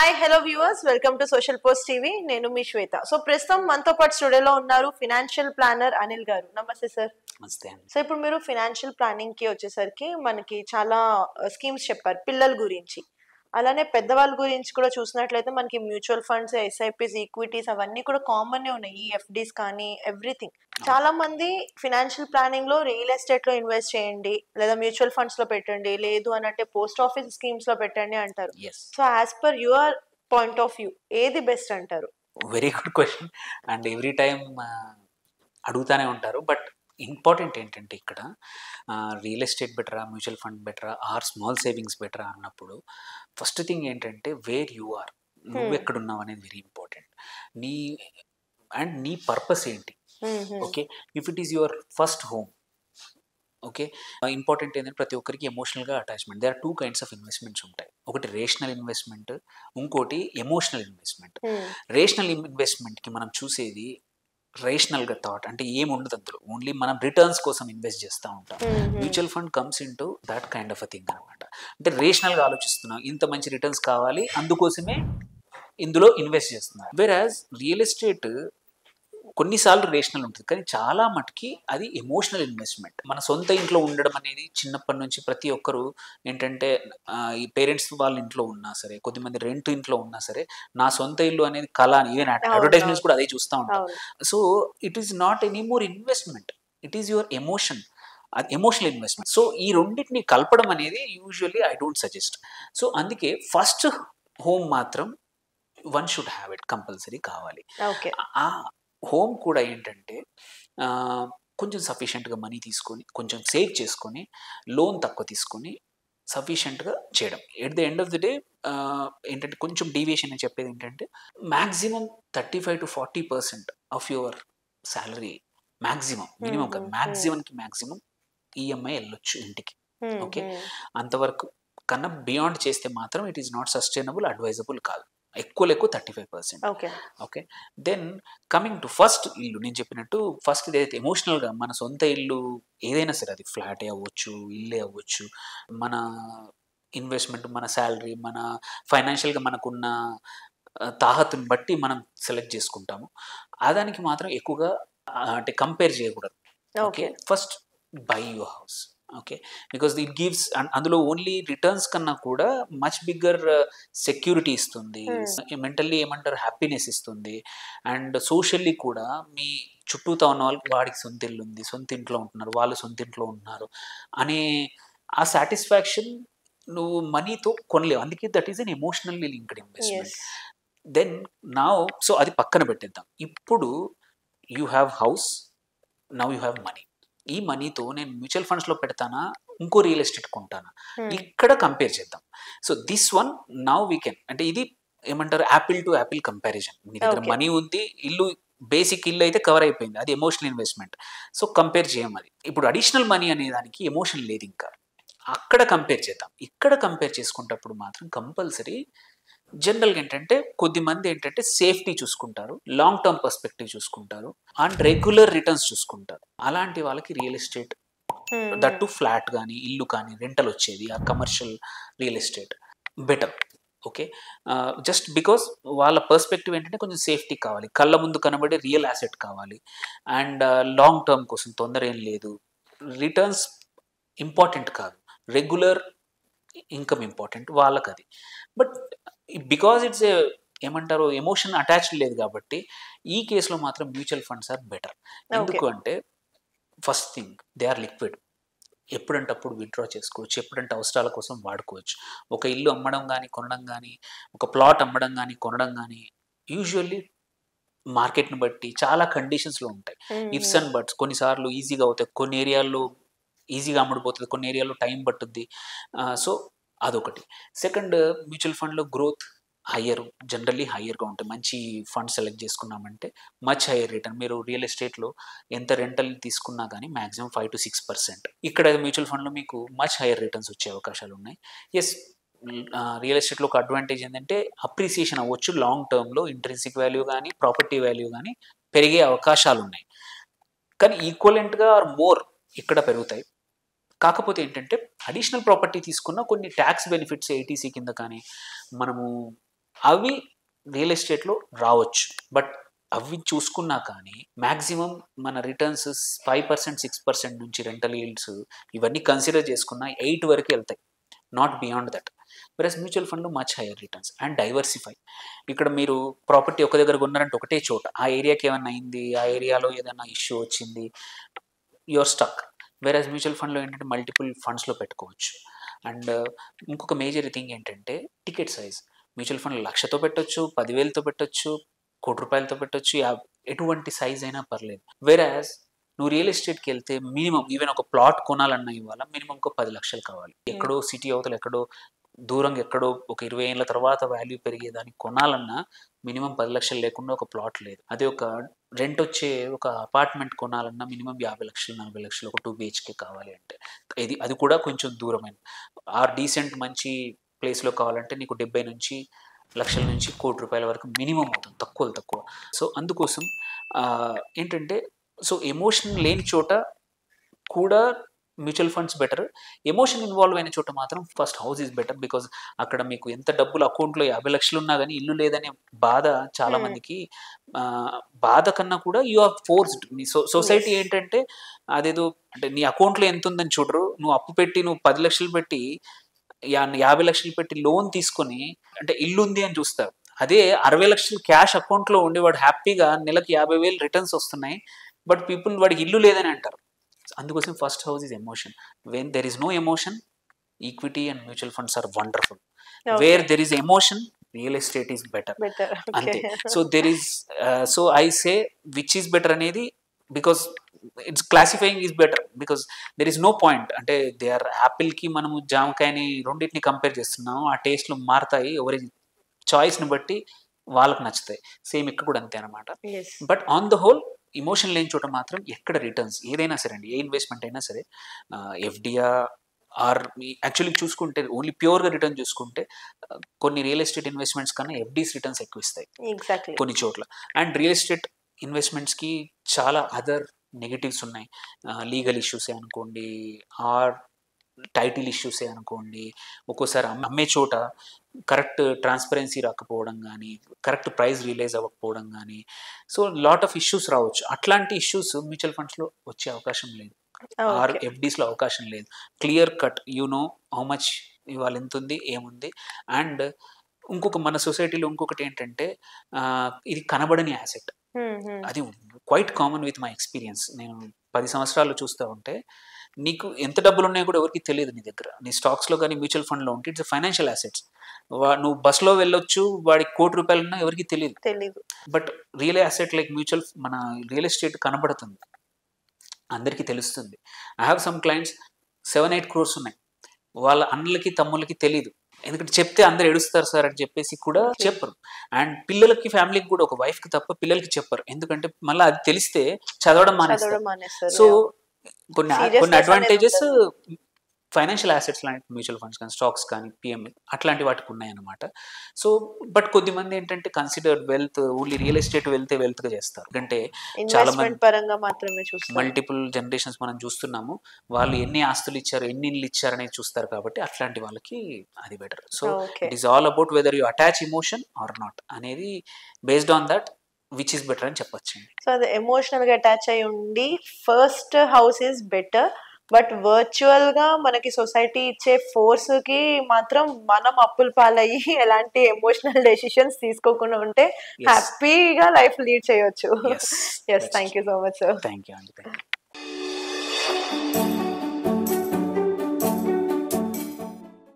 Hi hello viewers, welcome to social post TV. నేను మీ శ్వేత. So ప్రస్తుతం మనతో పాటు స్టూడియోలో ఉన్నారు ఫినాన్షియల్ ప్లానర్ అనిల్ గారు. నమస్తే సార్. నమస్తే అండి. సో ఇప్పుడు మీరు ఫినాన్షియల్ ప్లానింగ్ కి వచ్చేసరికి మనకి చాలా స్కీమ్స్ చెప్పారు పిల్లల గురించి. అలానే పెద్దవాళ్ళ గురించి కూడా చూసినట్లయితే మనకి మ్యూచువల్ ఫండ్స్, ఎస్ఐపిస్, ఈక్విటీస్ అవన్నీ కూడా కామన్ ఉన్నాయి. ఈ ఎఫ్డీస్ కానీ ఎవ్రీథింగ్. చాలా మంది ఫినాన్షియల్ ప్లానింగ్ లో రియల్ ఎస్టేట్ లో ఇన్వెస్ట్ చేయండి, లేదా మ్యూచువల్ ఫండ్స్ లో పెట్టండి, లేదు అని అంటే పోస్ట్ ఆఫీస్ స్కీమ్స్ లో పెట్టండి అంటారు. So as per your point of view ఏది బెస్ట్ అంటారు? Very good question. And every time అడుగుతానే ఉంటారు. బట్ ఇంపార్టెంట్ ఏంటంటే ఇక్కడ రియల్ ఎస్టేట్ బెటరా, మ్యూచువల్ ఫండ్ బెటరా, ఆర్ స్మాల్ సేవింగ్స్ బెటరా అన్నప్పుడు ఫస్ట్ థింగ్ ఏంటంటే వేర్ యు ఆర్, నువ్వు ఎక్కడున్నావు అనేది వెరీ ఇంపార్టెంట్. నీ పర్పస్ ఏంటి? Okay, if it is your first home, okay, important ఏంటంటే ప్రతి ఒక్కరికి ఎమోషనల్గా attachment. There are two kinds of investments ఉంటాయి. ఒకటి రేషనల్ ఇన్వెస్ట్మెంట్, ఇంకోటి ఎమోషనల్ ఇన్వెస్ట్మెంట్. రేషనల్ ఇన్వెస్ట్మెంట్కి మనం చూసేది రేషనల్గా థాట్, అంటే ఏముండదు అందులో, ఓన్లీ మనం రిటర్న్స్ కోసం ఇన్వెస్ట్ చేస్తూ ఉంటాం. Mutual fund comes in to that kind of a thing అనమాట. అంటే రేషనల్గా ఆలోచిస్తున్నాం, ఇంత మంచి రిటర్న్స్ కావాలి, అందుకోసమే ఇందులో ఇన్వెస్ట్ చేస్తున్నాం. వేరాజ్ రియల్ ఎస్టేట్ కొన్నిసార్లు రేషనల్ ఉంటుంది, కానీ చాలా మటుకి అది ఎమోషనల్ ఇన్వెస్ట్మెంట్. మన సొంత ఇంట్లో ఉండడం అనేది చిన్నప్పటి నుంచి ప్రతి ఒక్కరు ఏంటంటే ఈ పేరెంట్స్ వాళ్ళ ఇంట్లో ఉన్నా సరే, కొద్దిమంది రెంట్ ఇంట్లో ఉన్నా సరే, నా సొంత ఇల్లు అనేది కళ అని ఈవెన్ అడ్వర్టైజ్మెంట్స్ కూడా అదే చూస్తూ ఉంటాం. So it is not any more investment, it is your emotion, అది ఎమోషనల్ ఇన్వెస్ట్మెంట్. సో ఈ రెండింటిని కలపడం అనేది usually I don't suggest. So అందుకే ఫస్ట్ హోమ్ మాత్రం one should have it, compulsory కావాలి. ఆ హోమ్ కూడా ఏంటంటే కొంచెం సఫిషియెంట్గా మనీ తీసుకొని, కొంచెం సేవ్ చేసుకొని, లోన్ తక్కువ తీసుకొని సఫిషియెంట్గా చేయడం. At the end of the day ఏంటంటే కొంచెం డీవియేషన్ అని చెప్పేది ఏంటంటే maximum 35 to 40% of your salary, maximum, minimum కాదు, మ్యాక్సిమంకి మ్యాక్సిమం ఈఎంఐ వెళ్ళొచ్చు ఇంటికి. ఓకే, అంతవరకు కన్నా బియాండ్ చేస్తే మాత్రం it is not sustainable, advisable కాదు. ఎక్కువ 35%. Okay, then coming to first ఇల్లు, నేను చెప్పినట్టు ఫస్ట్ ఏదైతే ఎమోషనల్గా మన సొంత ఇల్లు ఏదైనా సరే, అది ఫ్లాటే అవ్వచ్చు, ఇల్లే అవ్వచ్చు, మన ఇన్వెస్ట్మెంట్, మన శాలరీ, మన ఫైనాన్షియల్గా మనకున్న తాహతుని బట్టి మనం సెలెక్ట్ చేసుకుంటాము. దానికి మాత్రం ఎక్కువగా అంటే కంపేర్ చేయకూడదు. Okay, first by your house. Okay, because it gives, అందులో ఓన్లీ రిటర్న్స్ కన్నా కూడా మచ్ బిగ్గర్ సెక్యూరిటీ ఇస్తుంది, మెంటల్లీ ఏమంటారు హ్యాపీనెస్ ఇస్తుంది, అండ్ సోషల్లీ కూడా మీ చుట్టూతా ఉన్న వాళ్ళకి వాడికి సొంత ఇల్లు ఉంది, సొంత ఇంట్లో ఉంటున్నారు, వాళ్ళు సొంత ఇంట్లో ఉంటున్నారు అనే ఆ సాటిస్ఫాక్షన్ నువ్వు మనీతో కొనలేవు. అందుకే that is an emotionally linked investment. Then నా సో అది పక్కన పెట్టేద్దాం. ఇప్పుడు you have house, now you have money. ఈ మనీతో నేను మ్యూచువల్ ఫండ్స్లో పెడతానా, ఇంకో రియల్ ఎస్టేట్ కొంటానా, ఇక్కడ కంపేర్ చేద్దాం. So this one now we can, అంటే ఇది ఏమంటారు యాపిల్ టు యాపిల్ కంపారిజన్. మీ దగ్గర మనీ ఉంది, ఇల్లు బేసిక్ ఇల్లు అయితే కవర్ అయిపోయింది, అది ఎమోషనల్ ఇన్వెస్ట్మెంట్. సో కంపేర్ చేయం అది. ఇప్పుడు అడిషనల్ మనీ అనే దానికి ఎమోషన్ లేదు, ఇంకా అక్కడ కంపేర్ చేద్దాం. ఇక్కడ కంపేర్ చేసుకుంటప్పుడు మాత్రం కంపల్సరీ జనరల్గా ఏంటంటే కొద్దిమంది ఏంటంటే సేఫ్టీ చూసుకుంటారు, లాంగ్ టర్మ్ పర్స్పెక్టివ్ చూసుకుంటారు, అండ్ రెగ్యులర్ రిటర్న్స్ చూసుకుంటారు. అలాంటి వాళ్ళకి రియల్ ఎస్టేట్, దట్టు ఫ్లాట్ కానీ ఇల్లు కానీ రెంటల్ వచ్చేది, ఆ commercial real estate better. Okay, just because వాళ్ళ పర్స్పెక్టివ్ ఏంటంటే కొంచెం సేఫ్టీ కావాలి, కళ్ళ ముందు కనబడే రియల్ యాసెట్ కావాలి, అండ్ లాంగ్ టర్మ్ కోసం తొందర ఏం లేదు, రిటర్న్స్ ఇంపార్టెంట్ కాదు, రెగ్యులర్ ఇన్కమ్ ఇంపార్టెంట్ వాళ్ళకి అది. బట్ బికాజ్ ఇట్స్ ఏమంటారు ఎమోషన్ అటాచ్డ్ లేదు కాబట్టి ఈ కేసులో మాత్రం మ్యూచువల్ ఫండ్స్ ఆర్ బెటర్. ఎందుకు అంటే first thing they are liquid, ఎప్పుడంటే అప్పుడు విత్డ్రా చేసుకోవచ్చు, ఎప్పుడంటే అవసరాల కోసం వాడుకోవచ్చు. ఒక ఇల్లు అమ్మడం కానీ కొనడం కానీ, ఒక ప్లాట్ అమ్మడం కానీ కొనడం కానీ యూజువల్లీ మార్కెట్ని బట్టి చాలా కండిషన్స్లో ఉంటాయి. ఇఫ్స్ అండ్ బట్స్, కొన్నిసార్లు ఈజీగా అవుతాయి, కొన్ని ఏరియాల్లో ఈజీగా అమ్ముడుపోతుంది, కొన్ని ఏరియాలో టైం పట్టుద్ది. సో అదొకటి. సెకండ్, మ్యూచువల్ ఫండ్లో గ్రోత్ జనరల్లీ హయ్యర్గా ఉంటాయి. మంచి ఫండ్ సెలెక్ట్ చేసుకున్నామంటే మచ్ హయ్యర్ రిటర్న్. మీరు రియల్ ఎస్టేట్లో ఎంత రెంటల్ తీసుకున్నా కానీ మ్యాక్సిమం 5 to 6%. ఇక్కడ మ్యూచువల్ ఫండ్లో మీకు మచ్ హయ్యర్ రిటర్న్స్ వచ్చే అవకాశాలు ఉన్నాయి. ఎస్, రియల్ ఎస్టేట్లో ఒక అడ్వాంటేజ్ ఏంటంటే అప్రిసియేషన్ అవ్వచ్చు, లాంగ్ టర్మ్లో ఇంట్రెన్సిక్ వాల్యూ కానీ ప్రాపర్టీ వాల్యూ కానీ పెరిగే అవకాశాలు ఉన్నాయి. కానీ ఈక్వలెంట్గా ఆర్ మోర్ ఇక్కడ పెరుగుతాయి. కాకపోతే ఏంటంటే అడిషనల్ ప్రాపర్టీ తీసుకున్న కొన్ని ట్యాక్స్ బెనిఫిట్స్ ఏటీసీ కింద కానీ మనము అవి రియల్ ఎస్టేట్లో రావచ్చు. బట్ అవి చూసుకున్నా కానీ మ్యాక్సిమం మన రిటర్న్స్ 5% 6% నుంచి రెంటల్ ఈల్డ్స్ ఇవన్నీ కన్సిడర్ చేసుకున్న 8 వరకు వెళ్తాయి, not beyond that. Versus mutual ఫండ్లో much higher returns and diversify. ఇక్కడ మీరు ప్రాపర్టీ ఒక దగ్గర కొన్నారంటే ఒకటే చోట, ఆ ఏరియాకి ఏమైనా అయింది, ఆ ఏరియాలో ఏదైనా ఇష్యూ వచ్చింది, యువర్ స్టక్. వెరస్ మ్యూచువల్ ఫండ్లో ఏంటంటే మల్టిపుల్ ఫండ్స్లో పెట్టుకోవచ్చు. అండ్ ఇంకొక మేజర్ థింగ్ ఏంటంటే టికెట్ సైజ్. మ్యూచువల్ ఫండ్ 1,00,000తో పెట్టొచ్చు, 10,000తో పెట్టొచ్చు, ₹1,00,00,000తో పెట్టొచ్చు, ఎటువంటి సైజ్ అయినా పర్లేదు. వెరాజ్ నువ్వు రియల్ ఎస్టేట్కి వెళ్తే మినిమం ఈవెన్ ఒక ప్లాట్ కొనాలన్నా ఇవాళ మినిమం ఒక 10 లక్షలు కావాలి. ఎక్కడో సిటీ అవతల ఎక్కడో దూరంగా ఎక్కడో ఒక 20 ఏళ్ళ తర్వాత వాల్యూ పెరిగేదాన్ని కొనాలన్నా మినిమం 10 లక్షలు లేకుండా ఒక ప్లాట్ లేదు. అదే ఒక రెంట్ వచ్చే ఒక అపార్ట్మెంట్ కొనాలన్నా మినిమం 50 లక్షలు 40 లక్షలు ఒక 2 BHK కావాలి అంటే అది కూడా కొంచెం దూరమైన ఆర్ డీసెంట్ మంచి ప్లేస్లో కావాలంటే నీకు 70 నుంచి లక్షల నుంచి ₹1,00,00,000 వరకు మినిమం అవుతుంది, తక్కువ. సో అందుకోసం ఏంటంటే సో ఎమోషన్ లేని చోట కూడా mutual funds better. Emotion involve అయిన చోట మాత్రం first house is better. Because అక్కడ మీకు ఎంత డబ్బులు అకౌంట్లో 50 లక్షలు ఉన్నా కానీ ఇల్లు లేదనే బాధ చాలా మందికి. బాధ కన్నా కూడా యు ఆర్ ఫోర్స్డ్. మీ సొసైటీ ఏంటంటే అదేదో అంటే నీ అకౌంట్లో ఎంత ఉందని చూడరు, నువ్వు అప్పు పెట్టి నువ్వు 10 లక్షలు పెట్టి 50 లక్షలు పెట్టి లోన్ తీసుకొని అంటే ఇల్లు ఉంది అని చూస్తారు. అదే 60 లక్షలు క్యాష్ అకౌంట్లో ఉండి వాడు హ్యాపీగా నెలకి 50,000 రిటర్న్స్ వస్తున్నాయి, బట్ పీపుల్ వాడికి ఇల్లు లేదని అంటారు. అందుకోసం first house is emotion. When there is no emotion, equity and mutual funds are wonderful. Where there is emotion, real estate is better. అంతే. So there is so I say which is better అనేది because it's classifying is better because there is no point. అంటే they are యాపిల్కి మనము జామకాయని రెండింటిని compare చేస్తున్నాము, ఆ టేస్ట్లు మారుతాయి, ఎవరి చాయిస్ని బట్టి వాళ్ళకి నచ్చుతాయి. సేమ్ ఇక్కడ కూడా అంతే అనమాట. But on the whole emotion లేని చోట మాత్రం ఎక్కడ రిటర్న్స్ ఏదైనా సరే అండి, ఏ ఇన్వెస్ట్మెంట్ అయినా సరే, ఎఫ్డిఆర్ ఆర్ యాక్చువల్లీ చూసుకుంటే ఓన్లీ ప్యూర్గా రిటర్న్ చూసుకుంటే కొన్ని రియల్ ఎస్టేట్ ఇన్వెస్ట్మెంట్స్ కన్నా ఎఫ్డీస్ రిటర్న్స్ ఎక్కువ ఇస్తాయి కొన్ని చోట్ల. అండ్ రియల్ ఎస్టేట్ ఇన్వెస్ట్మెంట్స్కి చాలా అదర్ నెగటివ్స్ ఉన్నాయి. లీగల్ ఇష్యూసే అనుకోండి, ఆర్ టైటిల్ ఇష్యూసే అనుకోండి, ఒక్కోసారి అమ్మే చోట కరెక్ట్ ట్రాన్స్పరెన్సీ రాకపోవడం కానీ, కరెక్ట్ ప్రైస్ రిలీజ్ అవ్వకపోవడం కానీ, సో లాట్ ఆఫ్ ఇష్యూస్ రావచ్చు. అట్లాంటి ఇష్యూస్ మ్యూచువల్ ఫండ్స్లో వచ్చే అవకాశం లేదు, ఆర్ ఎఫ్డీస్లో అవకాశం లేదు. Clear cut you know how much ఇవాళ ఎంత ఉంది ఏముంది. అండ్ ఇంకొక మన సొసైటీలో ఇంకొకటి ఏంటంటే ఇది కనబడని యాసెట్. అది quite common with my experience. నేను 10 సంవత్సరాలు చూస్తూ ఉంటే నీకు ఎంత డబ్బులు ఉన్నాయో కూడా ఎవరికి తెలియదు నీ దగ్గర. నీ స్టాక్స్లో కానీ మ్యూచువల్ ఫండ్లో ఉంటే ఇట్స్ ఫైనాన్షియల్ అసెట్స్. నువ్వు బస్లో వెళ్ళొచ్చు, వాడికి ₹1,00,00,000 ఉన్నా ఎవరికి తెలియదు. But real asset like mutual మన రియల్ ఎస్టేట్ కనబడుతుంది, అందరికీ తెలుస్తుంది. I have some clients 7-8 crores ఉన్నాయి, వాళ్ళ అన్నలకి తమ్ముళ్ళకి తెలియదు. ఎందుకంటే చెప్తే అందరు ఏడుస్తారు సార్ అని చెప్పేసి కూడా చెప్పరు. అండ్ పిల్లలకి ఫ్యామిలీకి కూడా, ఒక వైఫ్కి తప్ప పిల్లలకి చెప్పరు. ఎందుకంటే మళ్ళీ అది తెలిస్తే చదవడం మానేస్తారు. సో కొన్ని అడ్వాంటేజెస్ ఫైనాన్షియల్ అసెట్స్ లాంటి మ్యూచువల్ ఫండ్స్ కానీ స్టాక్స్ కానీ పిఎంఎల్ అట్లాంటి వాటికి ఉన్నాయన్నమాట. సో బట్ కొద్దిమంది ఏంటంటే consider wealth only real estate వెల్త్గా చేస్తారు. ఎందుకంటే చాలా మంది పరంగా మాత్రమే చూస్తారు. మల్టిపుల్ జనరేషన్స్ మనం చూస్తున్నాము, వాళ్ళు ఎన్ని ఆస్తులు ఇచ్చారు, ఎన్ని ఇల్లు ఇచ్చారు అనేది చూస్తారు. కాబట్టి అట్లాంటి వాళ్ళకి అది better. So it is all about whether you attach emotion or not అనేది, based on that which is better అని చెప్పొచ్చు. సో అది ఎమోషనల్గా అటాచ్ అయి ఉండి first house is better. But వర్చువల్గా మనకి సొసైటీ ఇచ్చే ఫోర్స్కి మాత్రం మనం అప్పులు పాలయ్యి ఎలాంటి ఎమోషనల్ డెసిషన్స్ తీసుకోకుండా ఉంటే హ్యాపీగా లైఫ్ లీడ్ చేయొచ్చు. Yes, thank you so much sir. Thank you అండి.